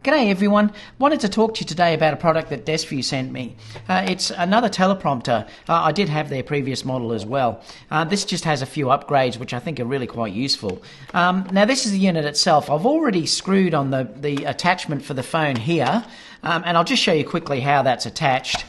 G'day everyone, wanted to talk to you today about a product that Desview sent me. It's another teleprompter. I did have their previous model as well. This just has a few upgrades which I think are really quite useful. Now this is the unit itself. I've already screwed on the attachment for the phone here, and I'll just show you quickly how that's attached.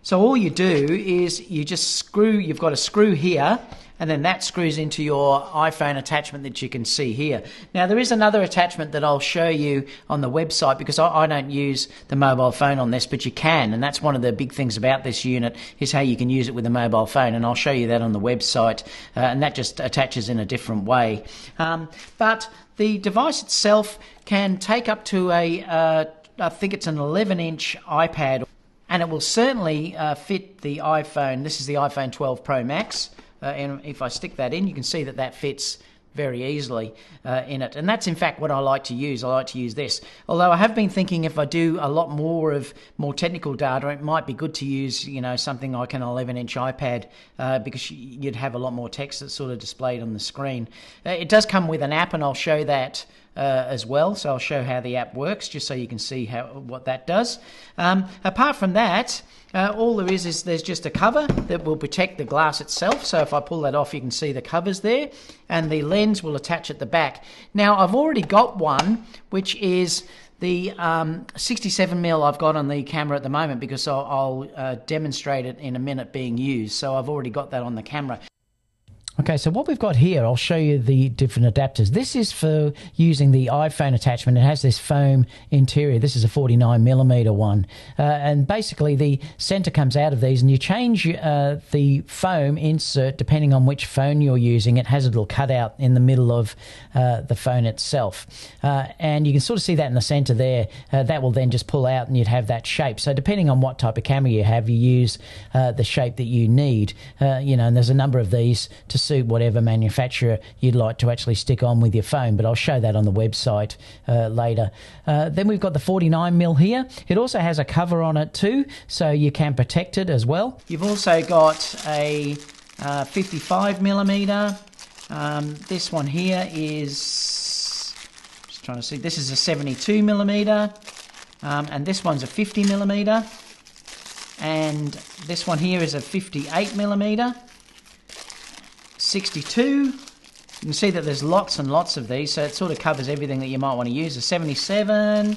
So all you do is you just screw, you've got a screw here, and then that screws into your iPhone attachment that you can see here. Now there is another attachment that I'll show you on the website because I don't use the mobile phone on this, but you can, and that's one of the big things about this unit is how you can use it with a mobile phone, and I'll show you that on the website, and that just attaches in a different way. But the device itself can take up to I think it's an 11-inch iPad, and it will certainly fit the iPhone. This is the iPhone 12 Pro Max. And if I stick that in, you can see that that fits very easily in it. And that's in fact what I like to use. I like to use this. Although I have been thinking if I do a lot more technical data, it might be good to use, something like an 11-inch iPad because you'd have a lot more text that's sort of displayed on the screen. It does come with an app, and I'll show that as well. So I'll show how the app works just so you can see what that does. Apart from that, all there is there's just a cover that will protect the glass itself. So if I pull that off, you can see the covers there, and the lens will attach at the back. Now I've already got one which is the 67mm I've got on the camera at the moment because I'll demonstrate it in a minute being used. So I've already got that on the camera. Okay, so what we've got here, I'll show you the different adapters. This is for using the iPhone attachment. It has this foam interior. This is a 49mm one. And basically the center comes out of these, and you change the foam insert depending on which phone you're using. It has a little cutout in the middle of the phone itself. And you can sort of see that in the center there. That will then just pull out and you'd have that shape. So depending on what type of camera you have, you use the shape that you need. And there's a number of these to suit whatever manufacturer you'd like to actually stick on with your phone, but I'll show that on the website later. Then we've got the 49mm here. It also has a cover on it too, so you can protect it as well. You've also got a 55mm. This one here is, just trying to see, this is a 72mm, and this one's a 50mm, and this one here is a 58mm. 62. You can see that there's lots and lots of these, so it sort of covers everything that you might want to use. A 77,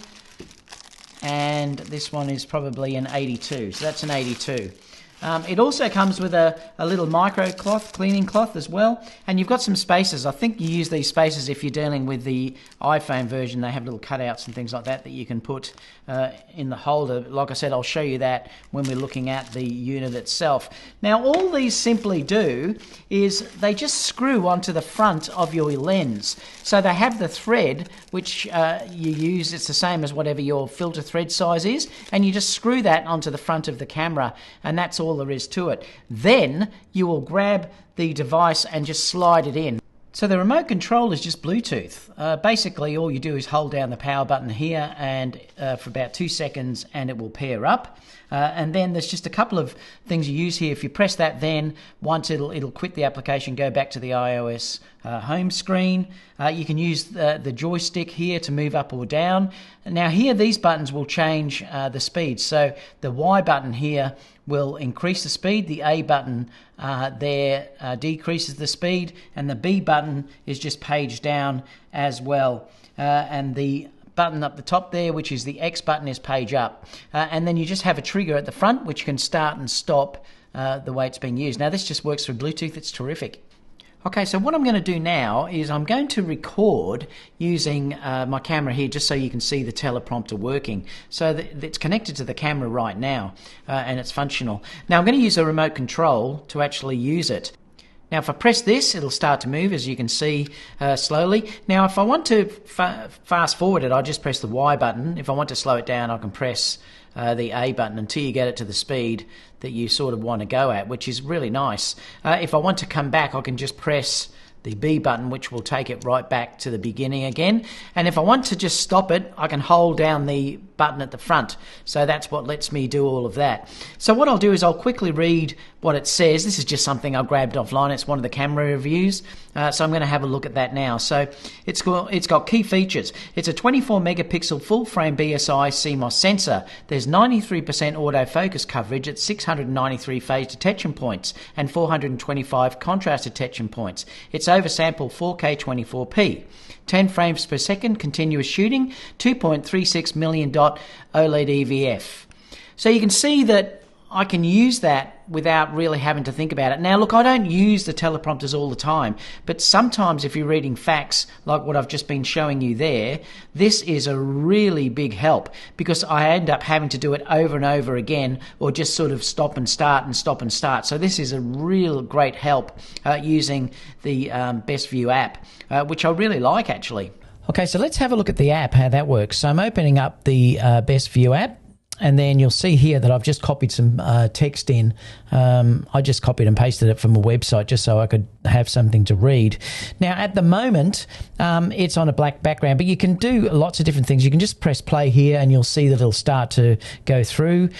and this one is probably an 82, so that's an 82. It also comes with a little micro cloth, cleaning cloth as well, and you've got some spacers. I think you use these spacers if you're dealing with the iPhone version. They have little cutouts and things like that you can put in the holder. Like I said, I'll show you that when we're looking at the unit itself. Now all these simply do is they just screw onto the front of your lens. So they have the thread which you use. It's the same as whatever your filter thread size is, and you just screw that onto the front of the camera, and that's all there is to it. Then you will grab the device and just slide it in. So the remote control is just Bluetooth. Basically all you do is hold down the power button here and for about 2 seconds, and it will pair up. And then there's just a couple of things you use here. If you press that, then once it'll quit the application, go back to the iOS home screen. You can use the joystick here to move up or down. Now here these buttons will change the speed. So the Y button here will increase the speed, the A button there decreases the speed, and the B button is just page down as well. And the button up the top there, which is the X button, is page up. And then you just have a trigger at the front which can start and stop the way it's being used. Now this just works through Bluetooth. It's terrific. Okay, so what I'm going to do now is I'm going to record using my camera here just so you can see the teleprompter working. So it's connected to the camera right now and it's functional. Now I'm going to use a remote control to actually use it. Now if I press this, it'll start to move, as you can see slowly. Now if I want to fast forward it, I just press the Y button. If I want to slow it down, I can press the A button until you get it to the speed that you sort of want to go at, which is really nice. If I want to come back, I can just press the B button, which will take it right back to the beginning again. And if I want to just stop it, I can hold down the button at the front. So that's what lets me do all of that. So what I'll do is I'll quickly read what it says. This is just something I grabbed offline. It's one of the camera reviews. So I'm going to have a look at that now. So it's got key features. It's a 24 megapixel full frame BSI CMOS sensor. There's 93% autofocus coverage at 693 phase detection points and 425 contrast detection points. It's oversample 4K 24p. 10 frames per second continuous shooting, 2.36 million dot OLED EVF. So you can see that I can use that without really having to think about it. Now, look, I don't use the teleprompters all the time, but sometimes if you're reading facts like what I've just been showing you there, this is a really big help because I end up having to do it over and over again or just sort of stop and start and stop and start. So this is a real great help using the Desview app, which I really like actually. Okay, so let's have a look at the app, how that works. So I'm opening up the Desview app. And then you'll see here that I've just copied some text in. I just copied and pasted it from a website just so I could have something to read. Now, at the moment, it's on a black background, but you can do lots of different things. You can just press play here and you'll see that it'll start to go through.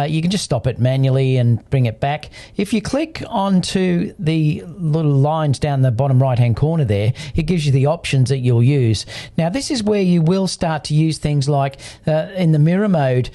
You can just stop it manually and bring it back. If you click onto the little lines down the bottom right-hand corner there, it gives you the options that you'll use. Now, this is where you will start to use things like in the mirror mode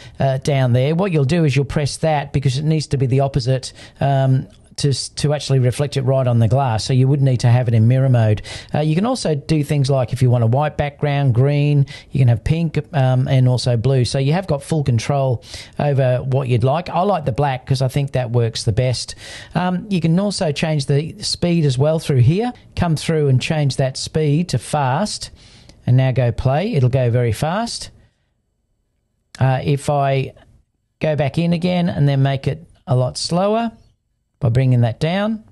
down there. What you'll do is you'll press that because it needs to be the opposite to actually reflect it right on the glass, so you would need to have it in mirror mode. You can also do things like if you want a white background, green, you can have pink and also blue, so you have got full control over what you'd like. I like the black because I think that works the best. You can also change the speed as well through here. Come through and change that speed to fast and now go play. It'll go very fast. If I go back in again and then make it a lot slower by bringing that down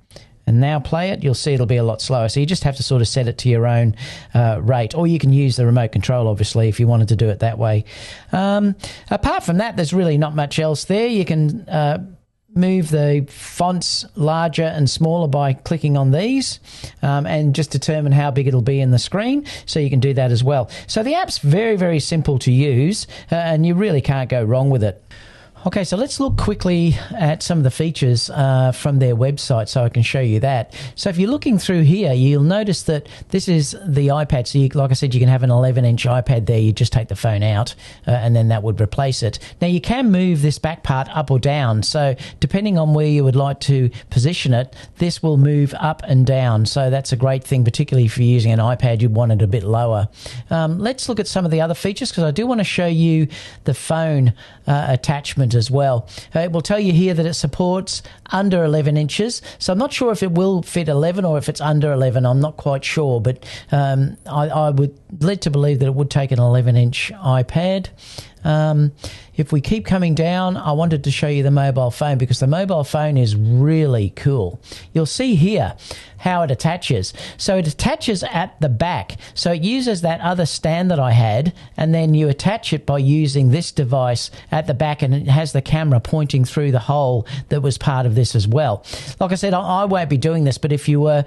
and now play it, you'll see it'll be a lot slower. So you just have to sort of set it to your own rate, or you can use the remote control, obviously, if you wanted to do it that way. Apart from that, there's really not much else there. You can move the fonts larger and smaller by clicking on these and just determine how big it'll be in the screen, so you can do that as well. So the app's very, very simple to use and you really can't go wrong with it. Okay, so let's look quickly at some of the features from their website so I can show you that. So if you're looking through here, you'll notice that this is the iPad. So like I said, you can have an 11-inch iPad there. You just take the phone out and then that would replace it. Now, you can move this back part up or down. So depending on where you would like to position it, this will move up and down. So that's a great thing, particularly if you're using an iPad, you'd want it a bit lower. Let's look at some of the other features because I do want to show you the phone attachment as well. It will tell you here that it supports under 11 inches. So I'm not sure if it will fit 11 or if it's under 11. I'm not quite sure, but I would lead to believe that it would take an 11-inch iPad. If we keep coming down, I wanted to show you the mobile phone because the mobile phone is really cool. You'll see here how it attaches. So it attaches at the back. So it uses that other stand that I had, and then you attach it by using this device at the back, and it has the camera pointing through the hole that was part of this as well. Like I said, I won't be doing this, but if you were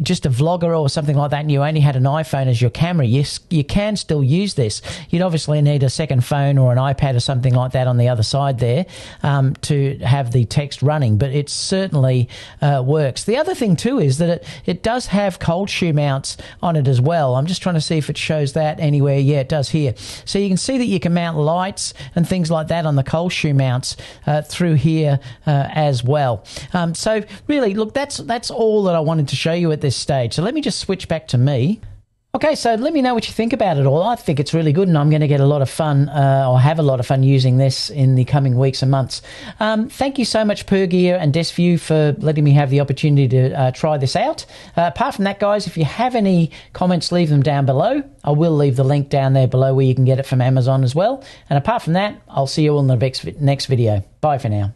just a vlogger or something like that and you only had an iPhone as your camera, yes, you can still use this. You'd obviously need a second phone or an iPad or something like that on the other side there to have the text running, but it certainly works. The other thing too is that it does have cold shoe mounts on it as well. I'm just trying to see if it shows that anywhere. Yeah, it does here. So you can see that you can mount lights and things like that on the cold shoe mounts through here as well. So really, look, that's all that I wanted to show you at this stage. So let me just switch back to me. Okay, so let me know what you think about it all. I think it's really good and I'm going to get a lot of fun or have a lot of fun using this in the coming weeks and months. Thank you so much, Pergear and Desview, for letting me have the opportunity to try this out. Apart from that, guys, if you have any comments, leave them down below. I will leave the link down there below where you can get it from Amazon as well. And apart from that, I'll see you all in the next video. Bye for now.